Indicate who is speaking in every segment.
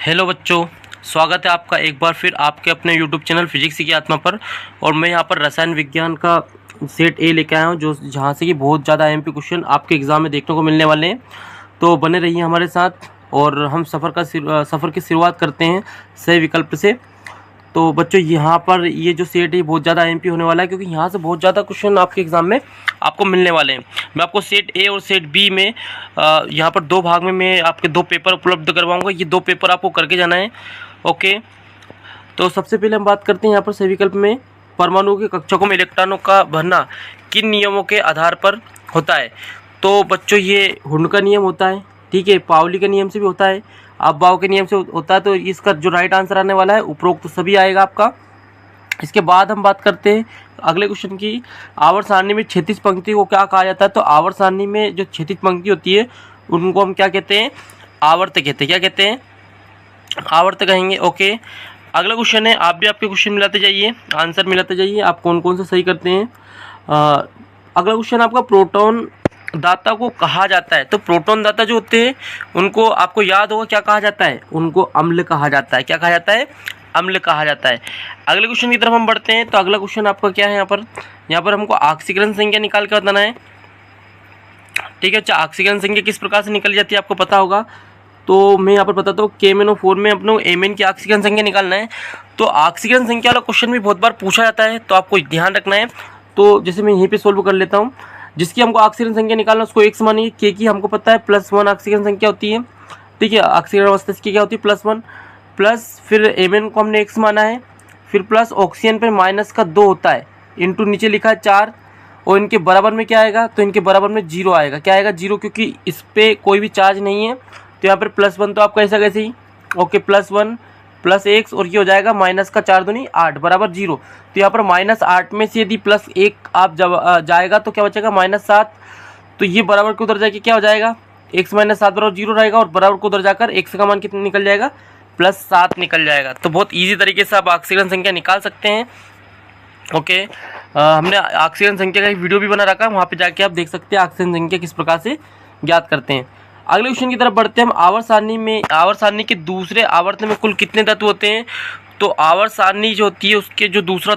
Speaker 1: Hello बच्चों, स्वागत है आपका एक बार फिर आपके अपने यूट्यूब चैनल फिजिक्स की आत्मा पर। और मैं यहाँ पर रसायन विज्ञान का सेट ए लेके आया हूँ, जो जहाँ से कि बहुत ज़्यादा एमपी क्वेश्चन आपके एग्ज़ाम में देखने को मिलने वाले हैं। तो बने रहिए हमारे साथ और हम सफ़र की शुरुआत करते हैं सही विकल्प से। तो बच्चों यहाँ पर ये जो सेट है बहुत ज़्यादा एमपी होने वाला है, क्योंकि यहाँ से बहुत ज़्यादा क्वेश्चन आपके एग्ज़ाम में आपको मिलने वाले हैं। मैं आपको सेट ए और सेट बी में यहाँ पर दो भाग में मैं आपके दो पेपर उपलब्ध करवाऊंगा। ये दो पेपर आपको करके जाना है। ओके, तो सबसे पहले हम बात करते हैं यहाँ पर सही विकल्प में, परमाणु के कक्षकों में इलेक्ट्रॉनों का भरना किन नियमों के आधार पर होता है। तो बच्चों ये हुंड का नियम होता है, ठीक है, पावली के नियम से भी होता है, अफबाव के नियम से होता है। तो इसका जो राइट आंसर आने वाला है उपरोक्त तो सभी आएगा आपका। इसके बाद हम बात करते हैं अगले क्वेश्चन की। आवर्त सारणी में क्षैतिज पंक्ति को क्या कहा जाता है। तो आवर्त सारणी में जो क्षैतिज पंक्ति होती है उनको हम क्या कहते हैं, आवर्त कहते हैं। क्या कहते हैं, आवर्त कहेंगे। ओके, अगला क्वेश्चन है, आप भी आपके क्वेश्चन मिलाते जाइए, आंसर मिलाते जाइए, आप कौन कौन से सही करते हैं। अगला क्वेश्चन आपका, प्रोटॉन दाता को कहा जाता है। तो प्रोटॉन दाता जो होते हैं उनको आपको याद होगा क्या कहा जाता है, उनको अम्ल कहा जाता है। क्या कहा जाता है, अम्ल कहा जाता है। अगले क्वेश्चन की तरफ हम बढ़ते हैं। तो अगला क्वेश्चन आपका क्या है, यहाँ पर हमको ऑक्सीकरण संख्या निकाल कर बताना है। ठीक है, अच्छा, ऑक्सीकरण संख्या किस प्रकार से निकल जाती है आपको पता होगा। तो मैं यहाँ पर बताता हूँ, KMnO4 में अपने एमएन की ऑक्सीकरण संख्या निकालना है। तो ऑक्सीकरण संख्या वाला क्वेश्चन भी बहुत बार पूछा जाता है, तो आपको ध्यान रखना है। तो जैसे मैं यहीं पे सोल्व कर लेता हूँ। जिसकी हमको ऑक्सीकरण संख्या निकालना है उसको एक मानिए, के की हमको पता है +1 ऑक्सीकरण संख्या होती है। ठीक है, ऑक्सीकरण अवस्था की क्या होती है +1, प्लस फिर एमएन को हमने x माना है, फिर प्लस ऑक्सीजन पर -2 होता है, इंटू नीचे लिखा है 4, और इनके बराबर में क्या आएगा, तो इनके बराबर में 0 आएगा। क्या आएगा, 0, क्योंकि इस पर कोई भी चार्ज नहीं है। तो यहाँ पर +1 तो आपका ऐसा कैसे ही, ओके, +1 + x और ये हो जाएगा -4 दूनी 8 बराबर 0। तो यहाँ पर -8 में से यदि +1 आप जब जाएगा तो क्या बचेगा -7। तो ये बराबर को उधर जाके क्या हो जाएगा, x - 7 बराबर 0 रहेगा, और बराबर को उधर जाकर x का मान कितना निकल जाएगा, +7 निकल जाएगा। तो बहुत ईजी तरीके से आप ऑक्सीकरण संख्या निकाल सकते हैं। ओके, हमने ऑक्सीजन संख्या का एक वीडियो भी बना रखा है, वहाँ पे जाके आप देख सकते हैं ऑक्सीजन संख्या किस प्रकार से ज्ञात करते हैं। अगले क्वेश्चन की तरफ बढ़ते हैं हम। आवर्त सारणी के दूसरे आवर्त में कुल कितने तत्व होते हैं। तो आवर्त सारणी जो होती है उसके जो दूसरा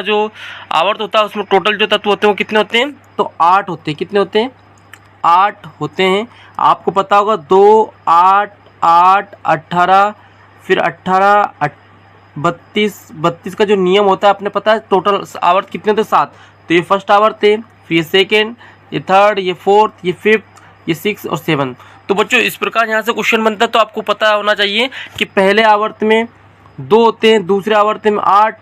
Speaker 1: जो आवर्त होता है उसमें टोटल जो तत्व होते हैं वो कितने होते हैं, तो 8 होते हैं। कितने होते हैं, 8 होते हैं। आपको पता होगा 2, 8, 8, 18, फिर 18, 32 का जो नियम होता है अपने पता है टोटल आवर्त कितने थे, 7। तो ये फर्स्ट आवर्त है, फिर ये सेकेंड, ये थर्ड, ये फोर्थ, ये फिफ्थ, ये 6 और 7। तो बच्चों इस प्रकार यहाँ से क्वेश्चन बनता है। तो आपको पता होना चाहिए कि पहले आवर्त में 2 होते हैं, दूसरे आवर्त में 8,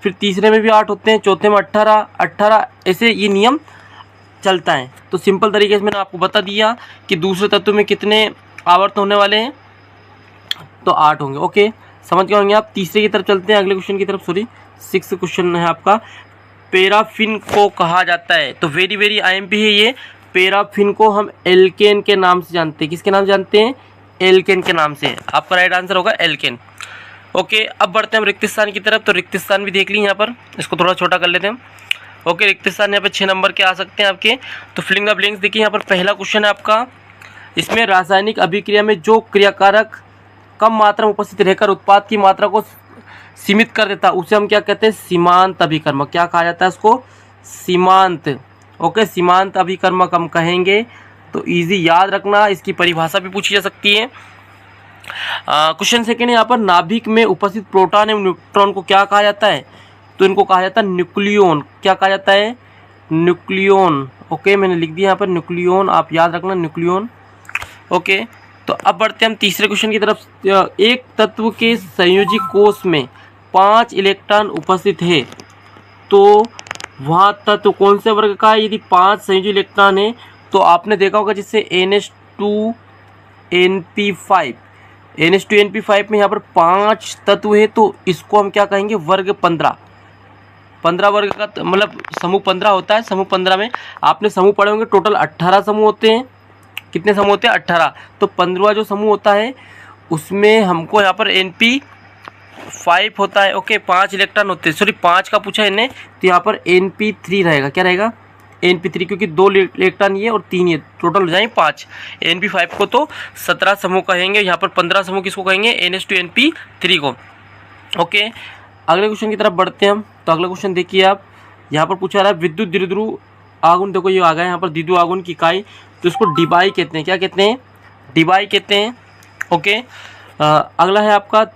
Speaker 1: फिर तीसरे में भी 8 होते हैं, चौथे में 18, ऐसे ये नियम चलता है। तो सिंपल तरीके से मैंने आपको बता दिया कि दूसरे तत्व में कितने आवर्त होने वाले हैं, तो 8 होंगे। ओके, समझ गए होंगे आप। तीसरे की तरफ चलते हैं, अगले क्वेश्चन की तरफ। 6 क्वेश्चन है आपका, पैराफिन को कहा जाता है। तो वेरी आईएमपी है ये। पैराफिन को हम एल्केन के नाम से जानते हैं। किसके नाम से जानते हैं, एल्केन के नाम से। आपका राइट आंसर होगा एल्केन। ओके, अब बढ़ते हैं हम रिक्त स्थान की तरफ। तो रिक्त स्थान भी देख ली यहाँ पर, इसको थोड़ा छोटा कर लेते हैं। ओके, रिक्त स्थान यहाँ पर 6 नंबर के आ सकते हैं आपके। तो फिलिंग द ब्लैंक्स देखिए, यहाँ पर पहला क्वेश्चन है आपका, इसमें रासायनिक अभिक्रिया में जो क्रियाकारक कम मात्रा में उपस्थित रहकर उत्पाद की मात्रा को सीमित कर देता है उसे हम क्या कहते हैं, सीमांत अभिकर्मक। क्या कहा जाता है उसको, सीमांत। ओके, सीमांत अभिकर्मक हम कहेंगे। तो इजी याद रखना, इसकी परिभाषा भी पूछी जा सकती है। क्वेश्चन सेकेंड, यहाँ पर नाभिक में उपस्थित प्रोटॉन एवं न्यूट्रॉन को क्या कहा जाता है। तो इनको कहा जाता है न्यूक्लियन। क्या कहा जाता है, न्यूक्लियन। ओके, मैंने लिख दिया यहाँ पर न्यूक्लियन, आप याद रखना न्यूक्लियन। ओके, तो अब बढ़ते हैं हम तीसरे क्वेश्चन की तरफ। एक तत्व के संयोजी कोष में 5 इलेक्ट्रॉन उपस्थित है, तो वह तत्व कौन से वर्ग का है। यदि 5 संयोजी इलेक्ट्रॉन है तो आपने देखा होगा जैसे NH2NP5 में यहाँ पर 5 तत्व है, तो इसको हम क्या कहेंगे, वर्ग 15 वर्ग का मतलब समूह 15 होता है। समूह 15 में आपने समूह पढ़े होंगे, टोटल 18 समूह होते हैं। कितने समूह होते हैं, 18। तो 15वां जो समूह होता है उसमें हमको यहाँ पर NP5 होता है। ओके, 5 इलेक्ट्रॉन होते हैं, सॉरी 5 का पूछा इन्हें, तो यहाँ पर NP3 रहेगा। क्या रहेगा, Np3, क्योंकि 2 इलेक्ट्रॉन ये और 3 ये, टोटल हो जाएंगे 5। Np5 को तो 17 समूह कहेंगे, यहाँ पर 15 समूह किसको कहेंगे, NH2Np3 को। ओके, अगले क्वेश्चन की तरफ बढ़ते हैं हम। तो अगला क्वेश्चन देखिए आप, यहाँ पर पूछा रहा है विद्युत द्विध्रुव आगुन, देखो ये आ गया यहाँ पर द्विध्रुव आगुन की इकाई, तो इसको डिबाई कहते हैं। क्या कहते हैं, डिबाई कहते हैं। ओके, अगला है आपका,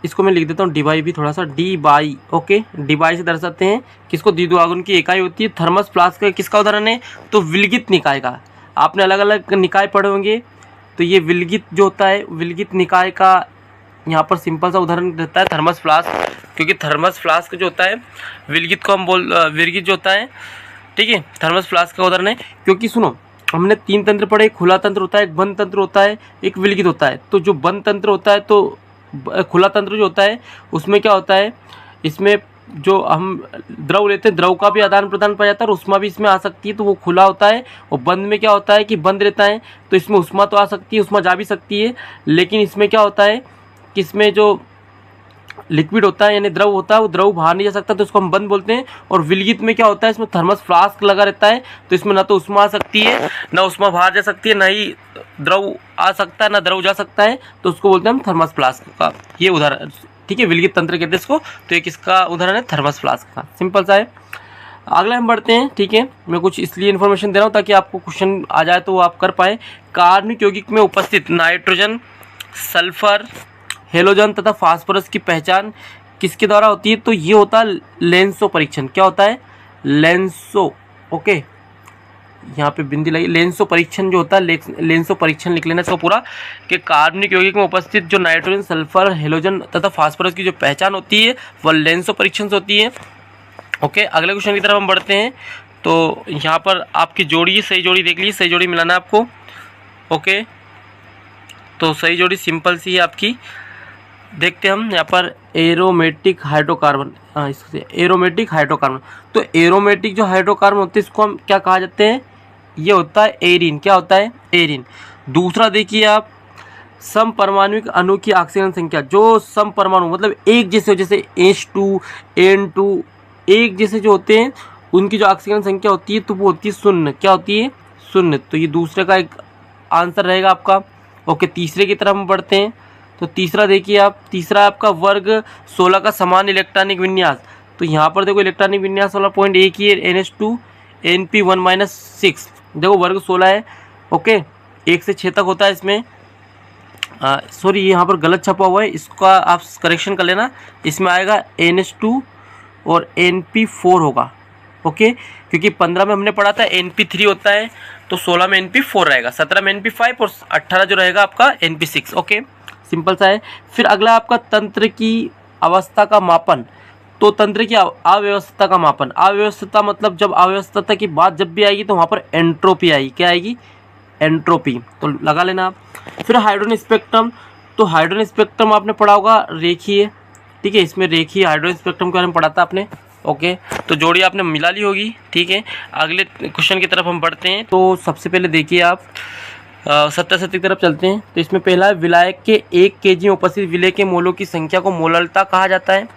Speaker 1: इसको मैं लिख देता हूँ डिबाई भी थोड़ा सा, डी बाई। ओके, डिबाई से दर्शाते हैं किसको, द्विध्रुव आगुन की इकाई होती है। थर्मस फ्लास्क का किसका उदाहरण है, तो विलगित निकाय का। आपने अलग अलग निकाय पढ़े होंगे, तो ये विलगित जो होता है, विलगित निकाय का यहाँ पर सिंपल सा उदाहरण रहता है थर्मस फ्लास्क, क्योंकि थर्मस फ्लास्क जो होता है विलगित को हम विलगित जो होता है, ठीक है, थर्मस फ्लास्क का उदाहरण है। क्योंकि सुनो, हमने 3 तंत्र पढ़े, एक खुला तंत्र होता है, एक बंद तंत्र होता है, एक विलगित होता है। तो जो बंद तंत्र होता है, तो खुला तंत्र जो होता है उसमें क्या होता है, इसमें जो हम द्रव लेते हैं, द्रव का भी आदान प्रदान पाया जाता है और उष्मा भी इसमें आ सकती है, तो वो खुला होता है। और बंद में क्या होता है कि बंद रहता है, तो इसमें उष्मा तो आ सकती है, उष्मा जा भी सकती है, लेकिन इसमें क्या होता है कि इसमें जो लिक्विड होता है यानी द्रव होता है, वो द्रव बाहर नहीं जा सकता, तो इसको हम बंद बोलते हैं। और विलगित में क्या होता है, इसमें थर्मस फ्लास्क लगा रहता है, तो इसमें ना तो उष्मा आ सकती है, ना उष्मा बाहर जा सकती है, ना ही द्रव आ सकता है, ना द्रव जा सकता है, तो उसको बोलते हैं हम थर्मस फ्लास्क का। ये उदाहरण, ठीक है, विलगित तंत्र कहते हैं इसको। तो एक इसका उदाहरण है थर्मस फ्लास्क का, सिंपल सा है। अगला हम बढ़ते हैं, ठीक है, मैं कुछ इसलिए इन्फॉर्मेशन दे रहा हूँ ताकि आपको क्वेश्चन आ जाए तो वो आप कर पाए। कार्बनिक यौगिक में उपस्थित नाइट्रोजन, सल्फर, हेलोजन तथा फास्फोरस की पहचान किसके द्वारा होती है, तो ये होता है लेंसो परीक्षण। क्या होता है, लेंसो। ओके, यहाँ पे बिंदी लगी, लेंसो परीक्षण जो होता है, लेंसो परीक्षण लिख लेना इसको पूरा, कि कार्बनिक यौगिक में उपस्थित जो नाइट्रोजन, सल्फर, हेलोजन तथा फास्फोरस की जो पहचान होती है वह लेंसो परीक्षण से होती है। ओके, अगले क्वेश्चन की तरफ हम बढ़ते हैं। तो यहाँ पर आपकी जोड़ी, सही जोड़ी देख लीजिए, सही जोड़ी मिलाना है आपको। ओके, तो सही जोड़ी सिंपल सी है आपकी, देखते हैं हम यहाँ पर एरोमेटिक हाइड्रोकार्बन, इससे एरोमेटिक हाइड्रोकार्बन। तो एरोमेटिक जो हाइड्रोकार्बन होते हैं इसको हम क्या कहा जाते हैं, ये होता है एरिन। क्या होता है, एरिन। दूसरा देखिए आप, समपरमाणुक अणु की ऑक्सीजन संख्या, जो समपरमाणु मतलब एक जैसे, जैसे H2 N2 एक जैसे जो होते हैं, उनकी जो ऑक्सीजन संख्या होती है तो वो होती है 0। क्या होती है, 0। तो ये दूसरे का एक आंसर रहेगा आपका। ओके, तीसरे की तरफ हम बढ़ते हैं। तो तीसरा देखिए आप, तीसरा आपका वर्ग 16 का समान इलेक्ट्रॉनिक विन्यास। तो यहाँ पर देखो इलेक्ट्रॉनिक विन्यास वाला पॉइंट एक ही है, NH2Np1-6। देखो वर्ग 16 है। ओके, 1 से 6 तक होता है इसमें। सॉरी, यहाँ पर गलत छपा हुआ है, इसका आप करेक्शन कर लेना। इसमें आएगा NH2 और Np4 होगा। ओके, क्योंकि 15 में हमने पढ़ा था Np3 होता है, तो 16 में Np4 रहेगा, 17 में Np5 और 18 जो रहेगा आपका Np6। ओके, सिंपल सा है। फिर अगला आपका तंत्र की अवस्था का मापन। तो तंत्र की अव्यवस्था का मापन, अव्यवस्था मतलब जब अव्यवस्था की बात जब भी आएगी तो वहाँ पर एंट्रोपी आएगी। क्या आएगी, एंट्रोपी। तो लगा लेना आप। फिर हाइड्रोजन स्पेक्ट्रम। तो हाइड्रोजन स्पेक्ट्रम आपने पढ़ा होगा रेखीय, ठीक है, इसमें रेखीय हाइड्रोजन स्पेक्ट्रम के बारे में पढ़ा था आपने। ओके, तो जोड़ी आपने मिला ली होगी, ठीक है। अगले क्वेश्चन की तरफ हम बढ़ते हैं। तो सबसे पहले देखिए आप, सत्यासत्य की तरफ चलते हैं। तो इसमें पहला है, विलायक के 1 kg में उपस्थित विलय के मोलों की संख्या को मोललता कहा जाता है।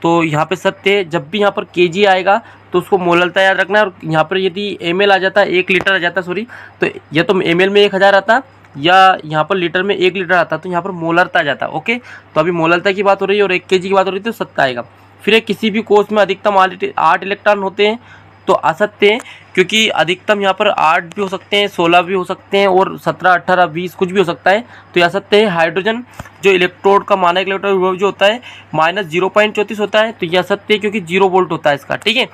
Speaker 1: तो यहाँ पे सत्य है, जब भी यहाँ पर kg आएगा तो उसको मोललता याद रखना है। और यहाँ पर यदि ml आ जाता है, 1 लीटर आ जाता है, सॉरी, तो या तो ml में 1000 आता या यहाँ पर लीटर में 1 लीटर आता, तो यहाँ पर मोलरता आ जाता। ओके, तो अभी मोलरता की बात हो रही है और 1 kg की बात हो रही है, तो सत्य आएगा। फिर किसी भी कोष में अधिकतम 8 इलेक्ट्रॉन होते हैं, तो असत्य है, क्योंकि अधिकतम यहाँ पर 8 भी हो सकते हैं, 16 भी हो सकते हैं और 17, 18, 20 कुछ भी हो सकता है। तो यह असत्य है। हाइड्रोजन जो इलेक्ट्रोड का मानक इलेक्ट्रोड विभव जो होता है -0.34 होता है, तो यह असत्य है क्योंकि 0 वोल्ट होता है इसका, ठीक है।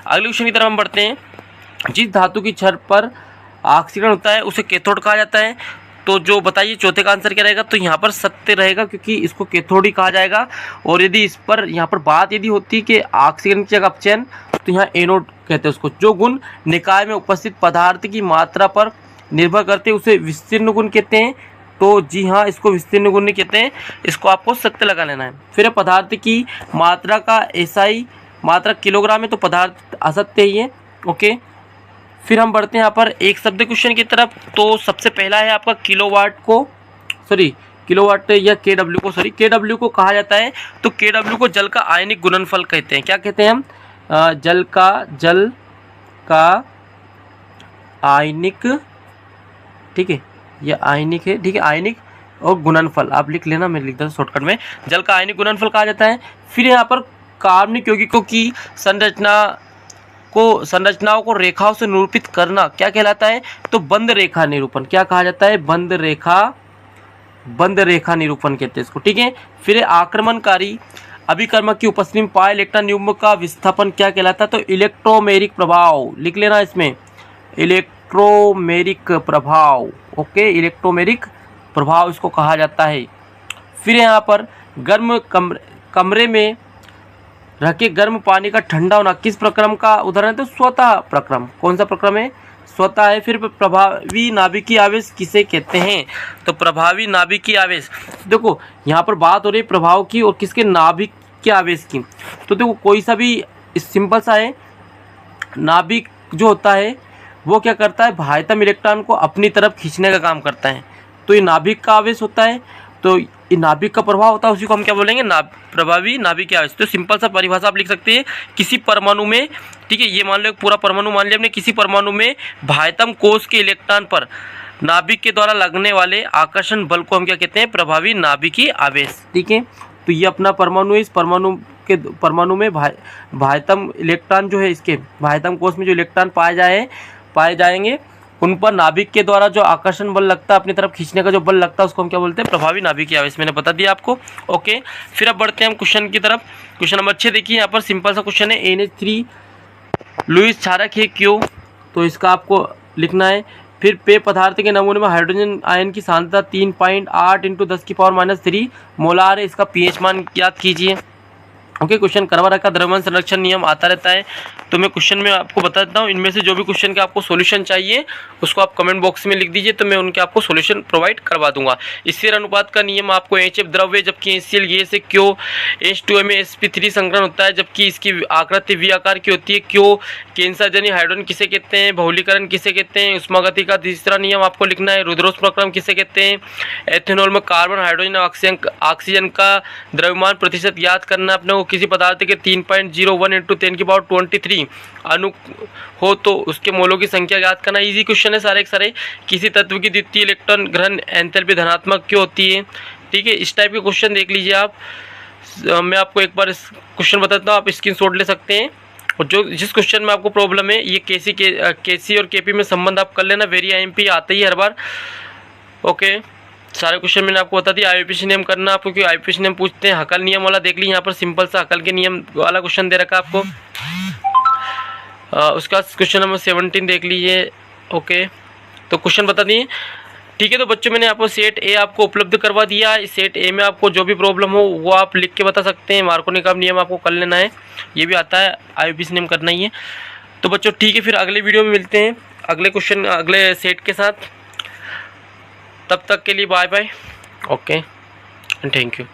Speaker 1: अगले क्वेश्चन की तरफ हम बढ़ते हैं। जिस धातु की छड़ पर ऑक्सीजन होता है उसे कैथोड कहा जाता है। तो जो बताइए चौथे का आंसर क्या रहेगा, तो यहाँ पर सत्य रहेगा क्योंकि इसको कैथोड ही कहा जाएगा। और यदि इस पर यहाँ पर बात यदि होती कि ऑक्सीजन की जगह अपचयन, तो यहाँ एनोड कहते हैं उसको। जो गुण निकाय में उपस्थित पदार्थ की मात्रा पर निर्भर करते हैं उसे विस्तीर्ण गुण कहते हैं। तो जी हाँ, इसको विस्तीर्ण गुण नहीं कहते हैं, इसको आपको सत्य लगा लेना है। फिर पदार्थ की मात्रा का एसआई मात्रा किलोग्राम है, तो पदार्थ असत्य ही है। ओके, फिर हम बढ़ते हैं यहाँ पर एक शब्द क्वेश्चन की तरफ। तो सबसे पहला है आपका किलोवाट या केडब्ल्यू को, केडब्ल्यू को कहा जाता है। तो केडब्ल्यू को जल का आयनिक गुणनफल कहते हैं। क्या कहते हैं हम, जल का आयनिक, ठीक है, ये आयनिक है, ठीक है, आयनिक और गुणनफल आप लिख लेना, मैं लिख देता हूँ शॉर्टकट में। जल का आयनिक गुणनफल कहा जाता है। फिर यहाँ पर कार्बनिक यौगिकों की संरचनाओं को रेखाओं से निरूपित करना क्या कहलाता है? तो बंद रेखा निरूपण। क्या कहा जाता है? बंद रेखा निरूपण कहते हैं इसको, ठीक है। फिर आक्रमणकारी अभिकर्मक की उपस्थिति में पाए इलेक्ट्रॉन युग्म का विस्थापन क्या कहलाता है? तो इलेक्ट्रोमेरिक प्रभाव, लिख लेना इसमें, इलेक्ट्रोमेरिक प्रभाव, ओके, इलेक्ट्रोमेरिक प्रभाव इसको कहा जाता है। फिर यहाँ पर गर्म कमरे में रख के गर्म पानी का ठंडा होना किस प्रक्रम का उदाहरण है? तो स्वतः प्रक्रम। कौन सा प्रक्रम है? स्वतः है। फिर प्रभावी नाभिकीय आवेश किसे कहते हैं? तो प्रभावी नाभिकीय आवेश, देखो यहाँ पर बात हो रही है प्रभाव की और किसके? नाभिकीय आवेश की। तो देखो कोई सा भी सिंपल सा है, नाभिक जो होता है वो क्या करता है? बाह्यतम इलेक्ट्रॉन को अपनी तरफ खींचने का काम करता है, तो ये नाभिक का आवेश होता है। तो ये नाभिक का प्रभाव होता है, उसी को हम क्या बोलेंगे? प्रभावी नाभिकीय आवेश। तो सिंपल सा परिभाषा आप लिख सकते हैं, किसी परमाणु में, ठीक है, ये मान लो एक पूरा परमाणु मान लिया हमने, किसी परमाणु में बाह्यतम कोश के इलेक्ट्रॉन पर नाभिक के द्वारा लगने वाले आकर्षण बल को हम क्या कहते हैं? प्रभावी नाभिकीय आवेश, ठीक है। तो ये अपना परमाणु है, इस परमाणु में बाह्यतम इलेक्ट्रॉन जो है, इसके बाह्यतम कोश में जो इलेक्ट्रॉन पाए जाएंगे, उन पर नाभिक के द्वारा जो आकर्षण बल लगता है, अपनी तरफ खींचने का जो बल लगता है, उसको हम क्या बोलते हैं? प्रभावी नाभिकीय आवेश। मैंने बता दिया आपको, ओके। फिर अब बढ़ते हैं हम क्वेश्चन की तरफ। क्वेश्चन नंबर 6 देखिए, यहाँ पर सिंपल सा क्वेश्चन है, NH3 लुईस क्षारक है क्यों? तो इसका आपको लिखना है। फिर पेय पदार्थ के नमूने में हाइड्रोजन आयन की सांद्रता 3.8 × 10⁻³ मोलार है, इसका pH मान याद कीजिए, ओके। क्वेश्चन करवा रखा, द्रव्यमान संरक्षण नियम आता रहता है, तो मैं क्वेश्चन में आपको बता देता हूँ। इनमें से जो भी क्वेश्चन के आपको सॉल्यूशन चाहिए उसको आप कमेंट बॉक्स में लिख दीजिए, तो मैं उनके आपको सॉल्यूशन प्रोवाइड करवा दूंगा। स्थिर अनुपात का नियम आपको HF द्रव्य जबकि HCl गैस है, क्यों H2O में sp3 संकरण होता है जबकि इसकी आकृति V आकार की होती है, क्यों कैंसरजन्य हाइड्रोजन किसे कहते हैं, बहुलीकरण किसे कहते हैं, उष्मागति का तीसरा नियम आपको लिखना है, रुद्रोष्म प्रक्रम किसे कहते हैं, एथेनॉल में कार्बन हाइड्रोजन ऑक्सीजन का द्रव्यमान प्रतिशत याद करना अपने को, किसी पदार्थ के 3.01 × 10⁻23 अणु हो तो उसके मोलों की संख्या याद करना। इजी क्वेश्चन है सारे के सारे। किसी तत्व की द्वितीय इलेक्ट्रॉन ग्रहण एंथैल्पी धनात्मक क्यों होती है, ठीक है, इस टाइप के क्वेश्चन देख लीजिए आप। मैं आपको एक बार इस क्वेश्चन बताता हूँ, आप स्क्रीनशॉट ले सकते हैं। और जो जिस क्वेश्चन में आपको प्रॉब्लम है, ये केसी और केपी में संबंध आप कर लेना, वेरी IMP आता ही हर बार, ओके। सारे क्वेश्चन मैंने आपको बता दिया। IUPAC नियम करना आपको, क्योंकि IUPAC नियम पूछते हैं। हकल नियम वाला देख लीजिए, यहाँ पर सिंपल सा हकल के नियम वाला क्वेश्चन दे रखा है आपको। उसका क्वेश्चन नंबर 17 देख लीजिए, ओके। तो क्वेश्चन बता दिए, ठीक है। तो बच्चों मैंने आपको सेट ए आपको उपलब्ध करवा दिया है। सेट ए में आपको जो भी प्रॉब्लम हो वो आप लिख के बता सकते हैं। मार्कोनी का नियम आपको कर लेना है, ये भी आता है, IUPAC नियम करना ही है। तो बच्चों ठीक है, फिर अगले वीडियो में मिलते हैं अगले क्वेश्चन अगले सेट के साथ। तब तक के लिए bye bye, okay, thank you.